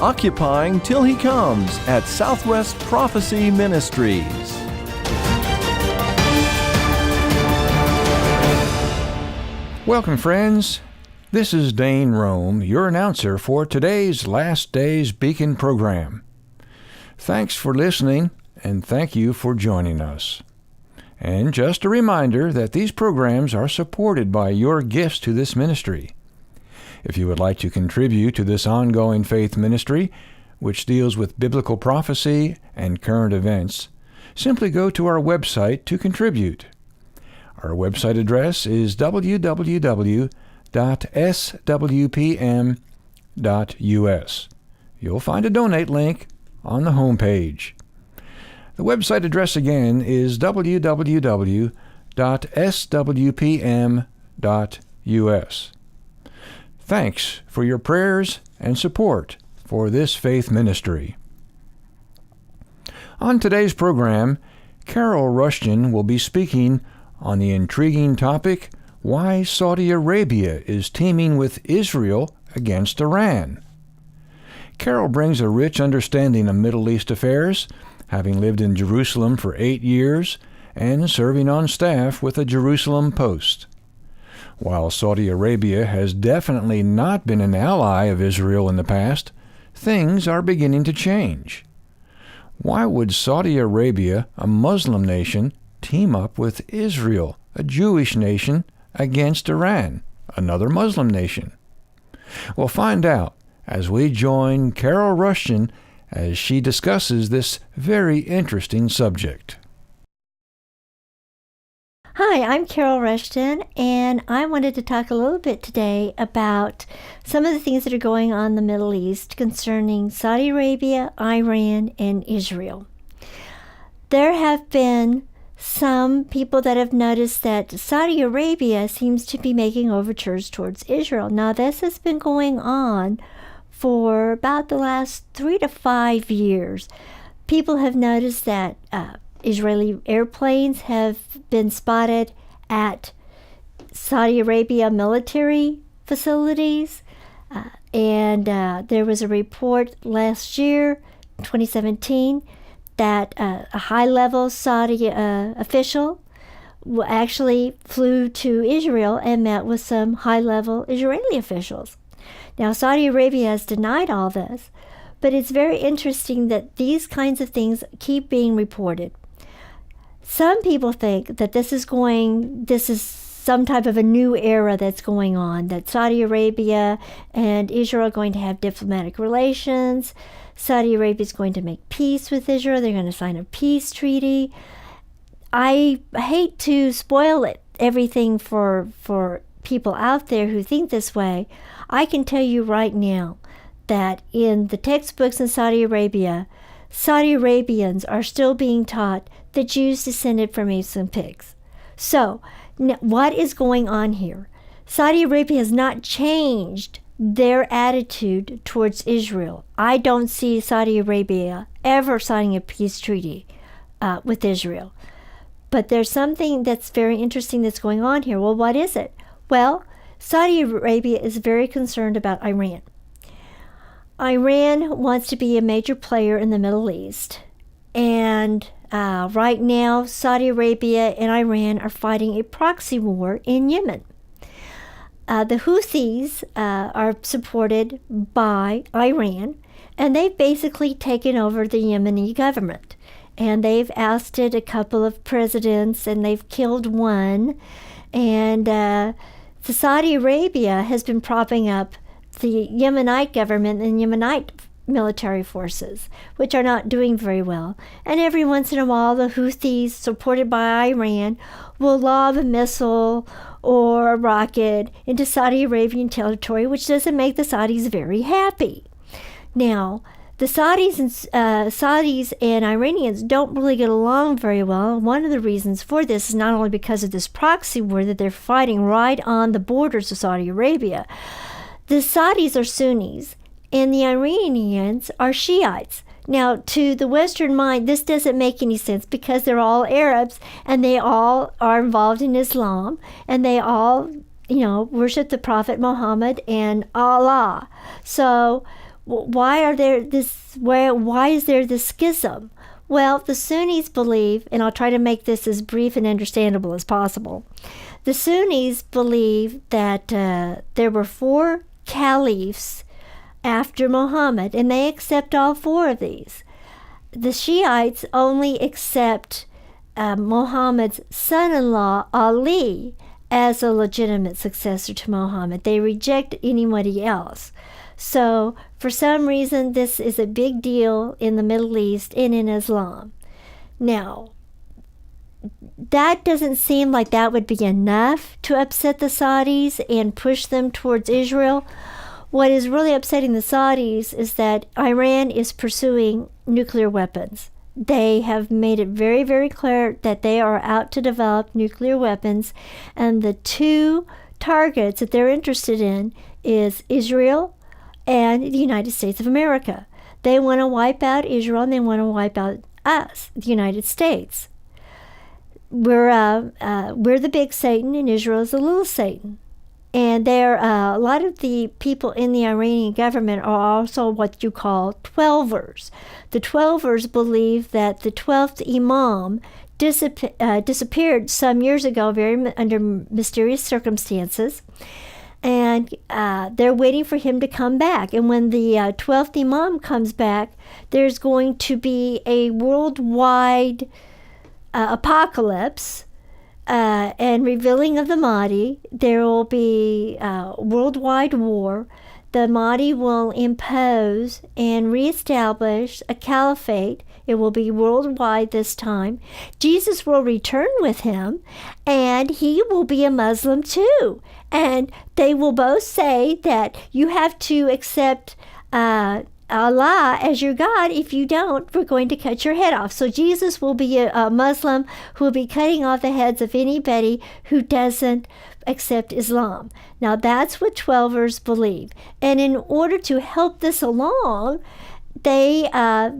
Occupying Till He Comes at Southwest Prophecy Ministries. Welcome, friends. This is Dane Rome, your announcer for today's Last Days Beacon program. Thanks for listening, and thank you for joining us. And just a reminder that these programs are supported by your gifts to this ministry. If you would like to contribute to this ongoing faith ministry, which deals with biblical prophecy and current events, simply go to our website to contribute. Our website address is www.swpm.us. You'll find a donate link on the homepage. The website address again is www.swpm.us. Thanks for your prayers and support for this faith ministry. On today's program, Carol Rushton will be speaking on the intriguing topic, why Saudi Arabia is teaming with Israel against Iran. Carol brings a rich understanding of Middle East affairs, having lived in Jerusalem for 8 years and serving on staff with the Jerusalem Post. While Saudi Arabia has definitely not been an ally of Israel in the past, things are beginning to change. Why would Saudi Arabia, a Muslim nation, team up with Israel, a Jewish nation, against Iran, another Muslim nation? We'll find out as we join Carol Rushton as she discusses this very interesting subject. Hi, I'm Carol Rushton, and I wanted to talk a little bit today about some of the things that are going on in the Middle East concerning Saudi Arabia, Iran, and Israel. There have been some people that have noticed that Saudi Arabia seems to be making overtures towards Israel. Now, this has been going on for about the last 3 to 5 years. People have noticed that Israeli airplanes have been spotted at Saudi Arabia military facilities. And there was a report last year, 2017, that a high-level Saudi official actually flew to Israel and met with some high-level Israeli officials. Now, Saudi Arabia has denied all this, but it's very interesting that these kinds of things keep being reported. Some people think that this is some type of a new era that's going on, that Saudi Arabia and Israel are going to have diplomatic relations. Saudi Arabia is going to make peace with Israel. They're going to sign a peace treaty. I hate to spoil everything for people out there who think this way. I can tell you right now that in the textbooks in Saudi Arabia, Saudi Arabians are still being taught the Jews descended from apes and pigs. So, what is going on here? Saudi Arabia has not changed their attitude towards Israel. I don't see Saudi Arabia ever signing a peace treaty with Israel. But there's something that's very interesting that's going on here. Well, what is it? Well, Saudi Arabia is very concerned about Iran. Iran wants to be a major player in the Middle East. And right now, Saudi Arabia and Iran are fighting a proxy war in Yemen. The Houthis are supported by Iran, and they've basically taken over the Yemeni government. And they've ousted a couple of presidents, and they've killed one. And Saudi Arabia has been propping up the Yemenite government and Yemenite military forces, which are not doing very well. And every once in a while, the Houthis, supported by Iran, will lob a missile or a rocket into Saudi Arabian territory, which doesn't make the Saudis very happy. Now, the Saudis and Iranians don't really get along very well. One of the reasons for this is not only because of this proxy war that they're fighting right on the borders of Saudi Arabia. The Saudis are Sunnis, and the Iranians are Shiites. Now, to the Western mind, this doesn't make any sense because they're all Arabs, and they all are involved in Islam, and they all, worship the Prophet Muhammad and Allah. So why is there this schism? Well, the Sunnis believe, and I'll try to make this as brief and understandable as possible. The Sunnis believe that there were 4 caliphs after Muhammad, and they accept all 4 of these. The Shiites only accept Muhammad's son-in-law, Ali, as a legitimate successor to Muhammad. They reject anybody else. So, for some reason, this is a big deal in the Middle East and in Islam. Now, that doesn't seem like that would be enough to upset the Saudis and push them towards Israel. What is really upsetting the Saudis is that Iran is pursuing nuclear weapons. They have made it very, very clear that they are out to develop nuclear weapons, and the 2 targets that they're interested in is Israel and the United States of America. They want to wipe out Israel, and they want to wipe out us, the United States. We're the big Satan, and Israel is the little Satan. And a lot of the people in the Iranian government are also what you call Twelvers. The Twelvers believe that the 12th Imam disappeared some years ago, under mysterious circumstances, and they're waiting for him to come back. And when the 12th Imam comes back, there's going to be a worldwide apocalypse and revealing of the Mahdi. There will be worldwide war. The Mahdi will impose and reestablish a caliphate. It will be worldwide this time. Jesus will return with him, and he will be a Muslim too. And they will both say that you have to accept Allah as your God. If you don't, we're going to cut your head off. So Jesus will be a Muslim who will be cutting off the heads of anybody who doesn't accept Islam. Now that's what Twelvers believe. And in order to help this along, they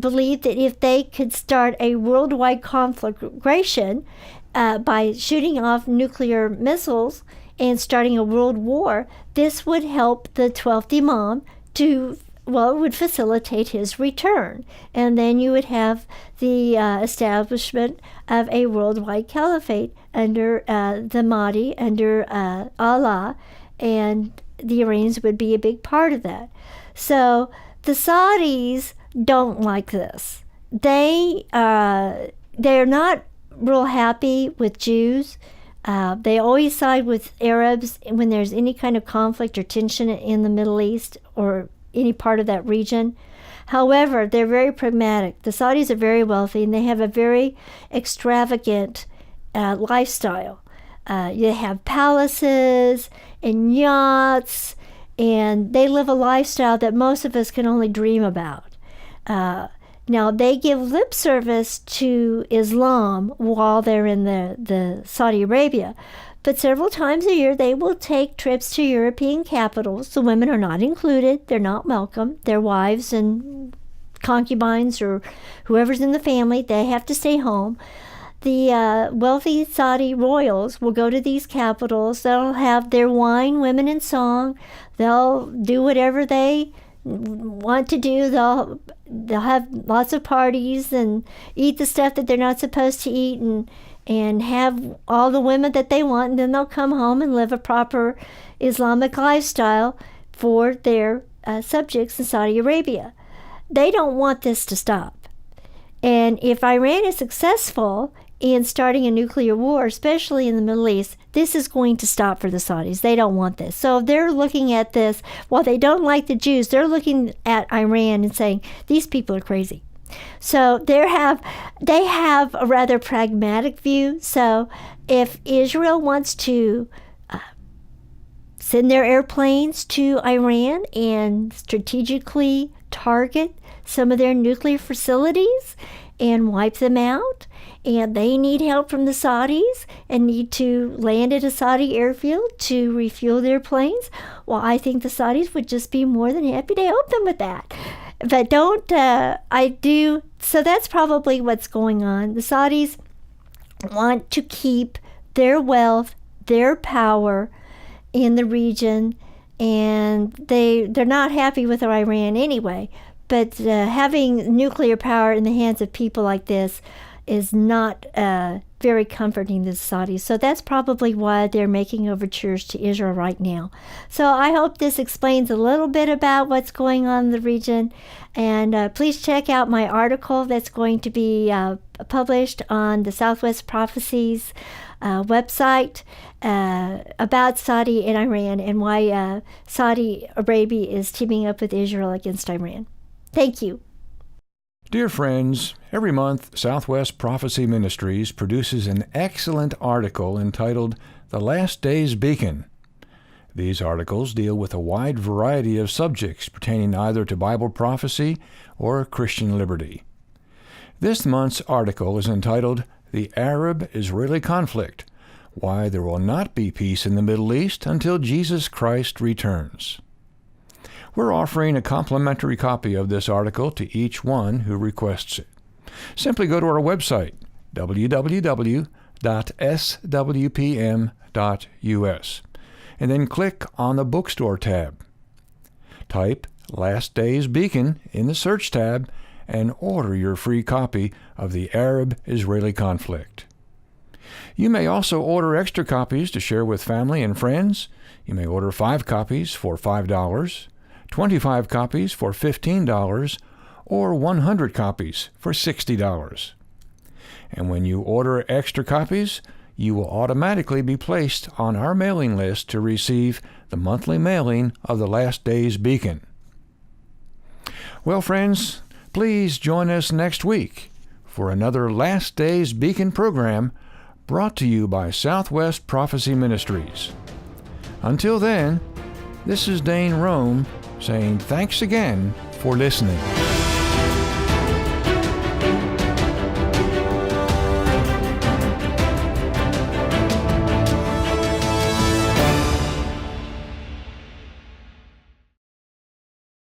believe that if they could start a worldwide conflagration by shooting off nuclear missiles and starting a world war, this would help the 12th Imam it would facilitate his return. And then you would have the establishment of a worldwide caliphate under the Mahdi, under Allah, and the Iranians would be a big part of that. So the Saudis don't like this. They're not real happy with Jews. They always side with Arabs when there's any kind of conflict or tension in the Middle East or any part of that region. However, they're very pragmatic. The Saudis are very wealthy, and they have a very extravagant lifestyle. They have palaces and yachts, and they live a lifestyle that most of us can only dream about. Now, they give lip service to Islam while they're in the Saudi Arabia, but several times a year they will take trips to European capitals. The women are not included. They're not welcome. Their wives and concubines or whoever's in the family, they have to stay home. The wealthy Saudi royals will go to these capitals. They'll have their wine, women, and song. They'll do whatever they want to do. They'll have lots of parties and eat the stuff that they're not supposed to eat, and have all the women that they want, and then they'll come home and live a proper Islamic lifestyle for their subjects in Saudi Arabia. They don't want this to stop. And if Iran is successful in starting a nuclear war, especially in the Middle East, this is going to stop for the Saudis. They don't want this. So they're looking at this, while they don't like the Jews, they're looking at Iran and saying, these people are crazy. So they have a rather pragmatic view. So if Israel wants to send their airplanes to Iran and strategically target some of their nuclear facilities and wipe them out, and they need help from the Saudis and need to land at a Saudi airfield to refuel their planes, well, I think the Saudis would just be more than happy to help them with that. But so that's probably what's going on. The Saudis want to keep their wealth, their power in the region, and they're not happy with Iran anyway. But having nuclear power in the hands of people like this is not very comforting to the Saudis. So that's probably why they're making overtures to Israel right now. So I hope this explains a little bit about what's going on in the region. And please check out my article that's going to be published on the Southwest Prophecies website about Saudi and Iran and why Saudi Arabia is teaming up with Israel against Iran. Thank you. Dear friends, every month Southwest Prophecy Ministries produces an excellent article entitled The Last Days Beacon. These articles deal with a wide variety of subjects pertaining either to Bible prophecy or Christian liberty. This month's article is entitled The Arab-Israeli Conflict, Why There Will Not Be Peace in the Middle East Until Jesus Christ Returns. We're offering a complimentary copy of this article to each one who requests it. Simply go to our website, www.swpm.us, and then click on the Bookstore tab. Type Last Days Beacon in the Search tab and order your free copy of the Arab-Israeli Conflict. You may also order extra copies to share with family and friends. You may order 5 copies for $5, 25 copies for $15, or 100 copies for $60. And when you order extra copies, you will automatically be placed on our mailing list to receive the monthly mailing of the Last Days Beacon. Well, friends, please join us next week for another Last Days Beacon program brought to you by Southwest Prophecy Ministries. Until then, this is Dane Rome saying thanks again for listening.